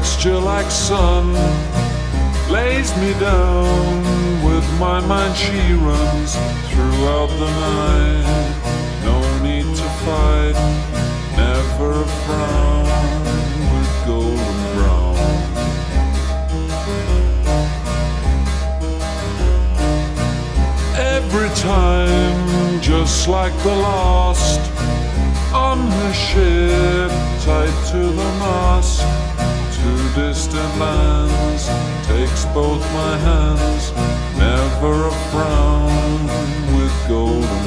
texture like sun lays me down. With my mind she runs throughout the night. No need to fight, never a frown, with golden brown. Every time, just like the last, on her ship, tied to the mast, to distant lands, takes both my hands, never a frown, with golden